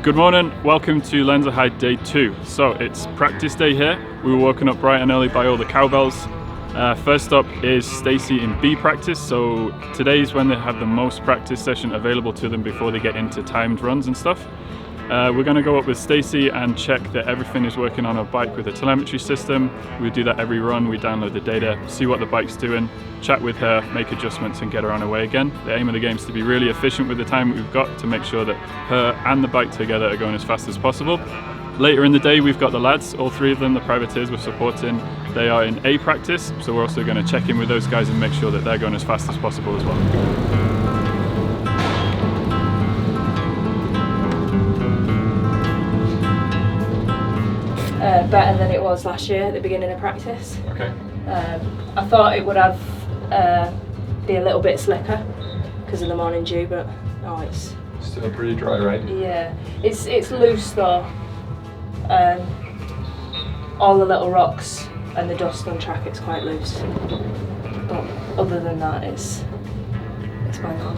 Good morning, welcome to Lenzerheide day 2. So it's practice day here. We were woken up bright and early by all the cowbells. First up is Stacey in B practice. So today is when they have the most practice session available to them before they get into timed runs and stuff. We're going to go up with Stacey and check that everything is working on our bike with a telemetry system. We do that every run, we download the data, see what the bike's doing, chat with her, make adjustments and get her on her way again. The aim of the game is to be really efficient with the time we've got to make sure that her and the bike together are going as fast as possible. Later in the day we've got the lads, all three of them, the privateers we're supporting. They are in A practice, so we're also going to check in with those guys and make sure that they're going as fast as possible as well. Better than it was last year at the beginning of practice. Okay. I thought it would have be a little bit slicker because of the morning dew, but no, it's still pretty dry, right? Yeah, it's loose though. All the little rocks and the dust on track, it's quite loose. But other than that, it's bang on.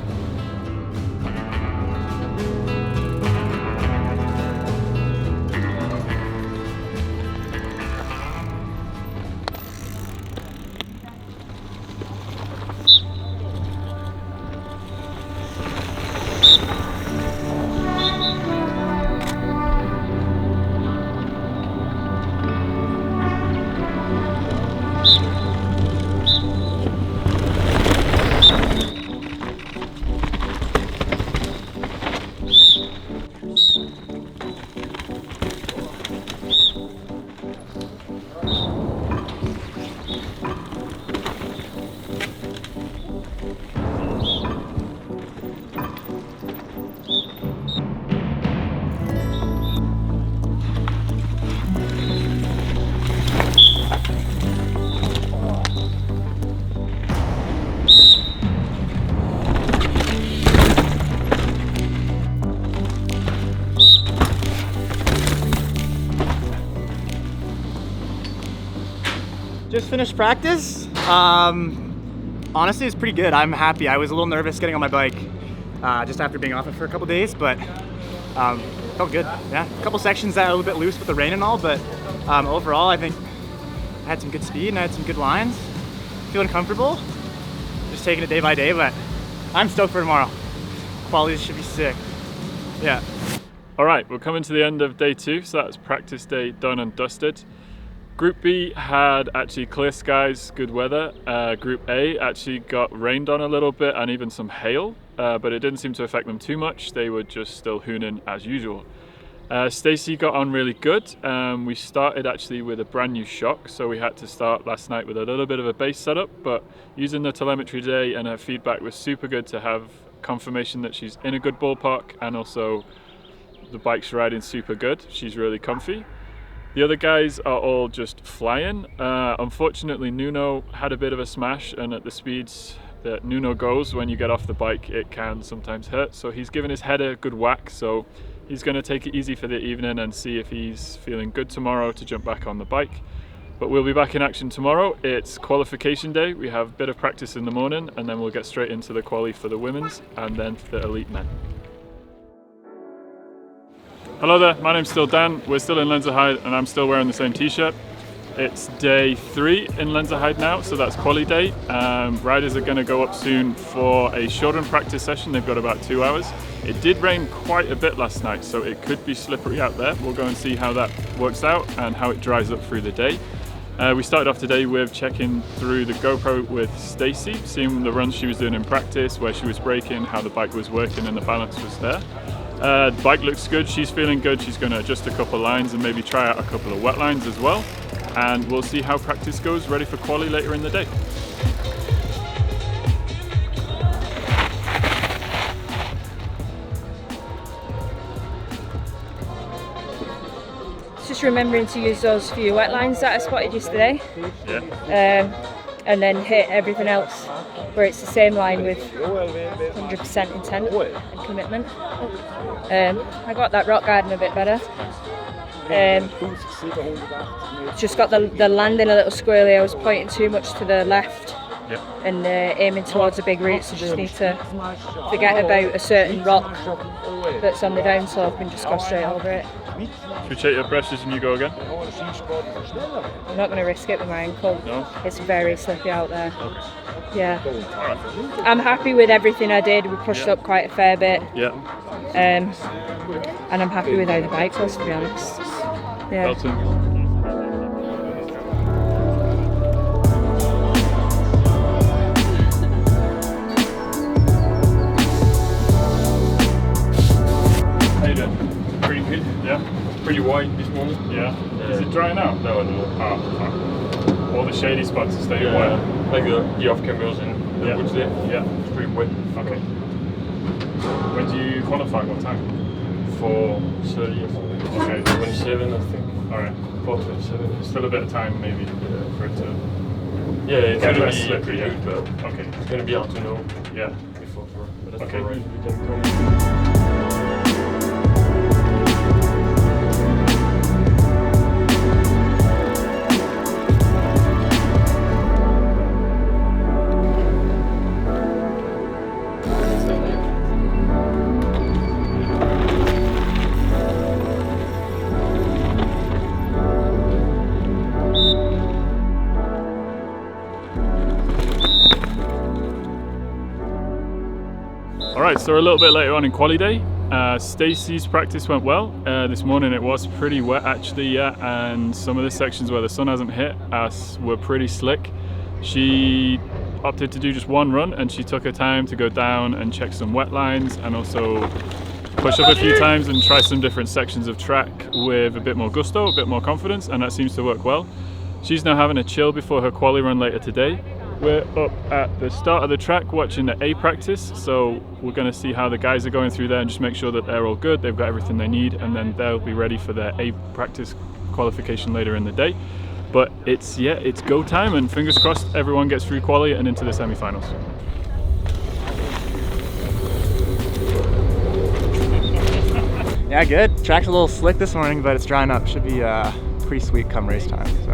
Just finished practice. Honestly, it's pretty good. I'm happy. I was a little nervous getting on my bike just after being off it for a couple days, but felt good. Yeah, a couple sections that are a little bit loose with the rain and all, but overall, I think I had some good speed and I had some good lines. Feeling comfortable. Just taking it day by day, but I'm stoked for tomorrow. Quality should be sick. Yeah. All right, we're coming to the end of day 2, so that's practice day done and dusted. Group B had actually clear skies, good weather. Group A actually got rained on a little bit and even some hail, but it didn't seem to affect them too much. They were just still hooning as usual. Stacey got on really good. We started actually with a brand new shock, so we had to start last night with a little bit of a base setup, but using the telemetry today and her feedback was super good to have confirmation that she's in a good ballpark, and also the bike's riding super good. She's really comfy. The other guys are all just flying. Unfortunately, Nuno had a bit of a smash, and at the speeds that Nuno goes when you get off the bike, it can sometimes hurt. So he's given his head a good whack, so he's going to take it easy for the evening and see if he's feeling good tomorrow to jump back on the bike. But we'll be back in action tomorrow. It's qualification day. We have a bit of practice in the morning, and then we'll get straight into the quali for the women's and then for the elite men. Hello there, my name's still Dan. We're still in Lenzerheide and I'm still wearing the same t-shirt. It's day 3 in Lenzerheide now, so that's quali day. Riders are going to go up soon for a shortened practice session. They've got about 2 hours. It did rain quite a bit last night, so it could be slippery out there. We'll go and see how that works out and how it dries up through the day. We started off today with checking through the GoPro with Stacey, seeing the runs she was doing in practice, where she was braking, how the bike was working and the balance was there. The bike looks good, she's feeling good. She's going to adjust a couple of lines and maybe try out a couple of wet lines as well. And we'll see how practice goes, ready for quali later in the day. Just remembering to use those few wet lines that I spotted yesterday. Yeah. And then hit everything else where it's the same line with 100% intent and commitment. I got that rock garden a bit better. Just got the landing a little squirrely. I was pointing too much to the left and aiming towards a big route, so just need to forget about a certain rock that's on the downslope and just go straight over it. Should we check your pressures and you go again? I'm not going to risk it with my ankle. No? It's very slippy out there. Okay. Yeah. Alright. I'm happy with everything I did. We pushed up quite a fair bit. Yeah. And I'm happy with how the bike was, to be honest. Yeah. Well done. Pretty white this morning. Yeah. Is it drying out? No, no. Ah, all the shady spots are staying wet. Like the off cameras in the woods there. Yeah. It's pretty wet. Okay. When do you qualify? What time? 4:30 or something. Okay. 27, I think. Alright. 4:27. Still a bit of time maybe for it to Yeah, it's get gonna less be slippery. Yeah. good, but Okay. it's gonna be hard to know Yeah. before. But that's Okay. alright. We can come. Alright, so we're a little bit later on in quali day. Stacey's practice went well. This morning it was pretty wet actually, and some of the sections where the sun hasn't hit us were pretty slick. She opted to do just one run and she took her time to go down and check some wet lines and also push up a few times and try some different sections of track with a bit more gusto, a bit more confidence, and that seems to work well. She's now having a chill before her quali run later today. We're up at the start of the track watching the A practice, so we're going to see how the guys are going through there and just make sure that they're all good, they've got everything they need, and then they'll be ready for their A practice qualification later in the day. But it's go time, and fingers crossed everyone gets through quali and into the semi-finals. Yeah, good. Track's a little slick this morning, but it's drying up. Should be pretty sweet come race time. So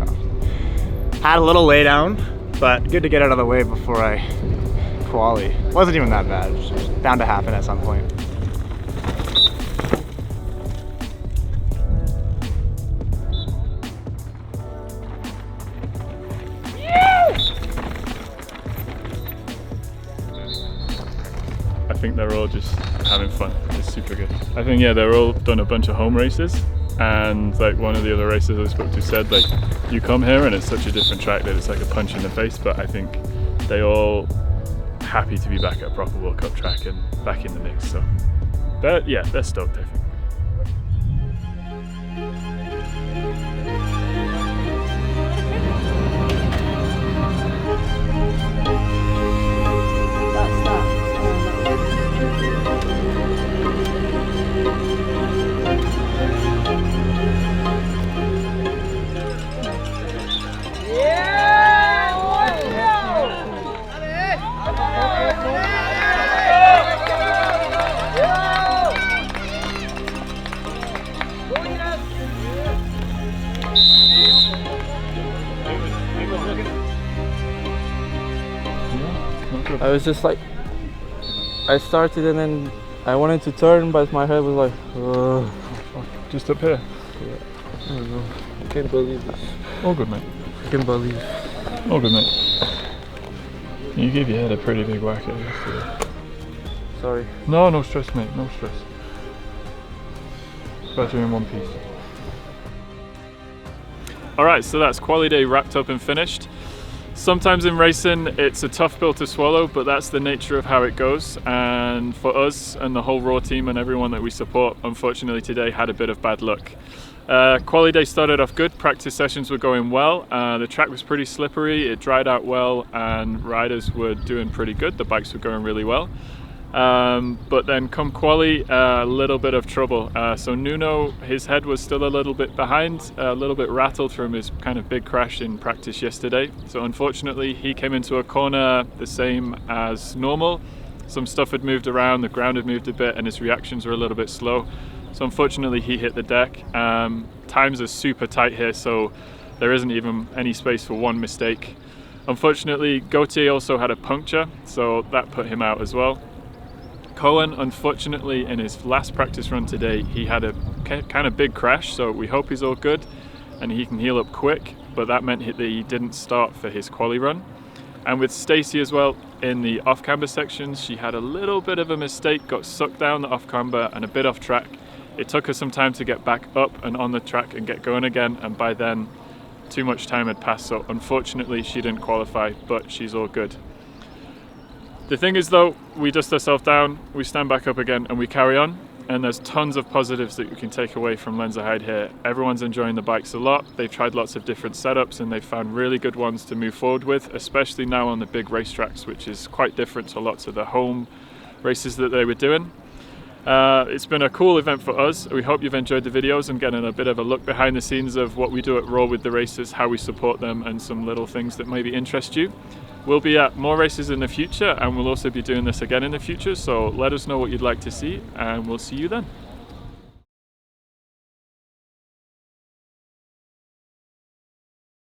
had a little lay down, but good to get out of the way before I quali. Wasn't even that bad. It's just bound to happen at some point. I think they're all just having fun. It's super good. I think they're all done a bunch of home races, and like one of the other racers I spoke to said, like, you come here and it's such a different track that it's like a punch in the face, but I think they all happy to be back at a proper World Cup track and back in the mix. So they're stoked, I think. I was just like, I started and then I wanted to turn, but my head was like, ugh. Just up here. Yeah. I don't know. I can't believe this. All good, mate. I can't believe. All good, mate. You gave your head a pretty big whack at it yesterday. Sorry. No stress, mate. No stress. Better in one piece. Alright, so that's quali day wrapped up and finished. Sometimes in racing it's a tough pill to swallow, but that's the nature of how it goes, and for us and the whole RAAW team and everyone that we support, unfortunately today had a bit of bad luck. Quali day started off good, practice sessions were going well, the track was pretty slippery, it dried out well, and riders were doing pretty good, the bikes were going really well. But then come quali, a little bit of trouble. So Nuno, his head was still a little bit behind, a little bit rattled from his kind of big crash in practice yesterday. So unfortunately he came into a corner the same as normal. Some stuff had moved around, the ground had moved a bit, and his reactions were a little bit slow. So unfortunately he hit the deck. Times are super tight here, so there isn't even any space for one mistake. Unfortunately, Gautier also had a puncture, so that put him out as well. Cohen, unfortunately, in his last practice run today, he had a kind of big crash, so we hope he's all good and he can heal up quick, but that meant that he didn't start for his quali run. And with Stacey as well, in the off-camber sections, she had a little bit of a mistake, got sucked down the off-camber and a bit off track. It took her some time to get back up and on the track and get going again, and by then, too much time had passed, so unfortunately she didn't qualify, but she's all good. The thing is though, we dust ourselves down, we stand back up again and we carry on, and there's tons of positives that you can take away from Lenzerheide here. Everyone's enjoying the bikes a lot, they've tried lots of different setups and they've found really good ones to move forward with, especially now on the big racetracks, which is quite different to lots of the home races that they were doing. It's been a cool event for us. We hope you've enjoyed the videos and getting a bit of a look behind the scenes of what we do at RAAW with the races, how we support them, and some little things that maybe interest you. We'll be at more races in the future, and we'll also be doing this again in the future, so let us know what you'd like to see, and we'll see you then.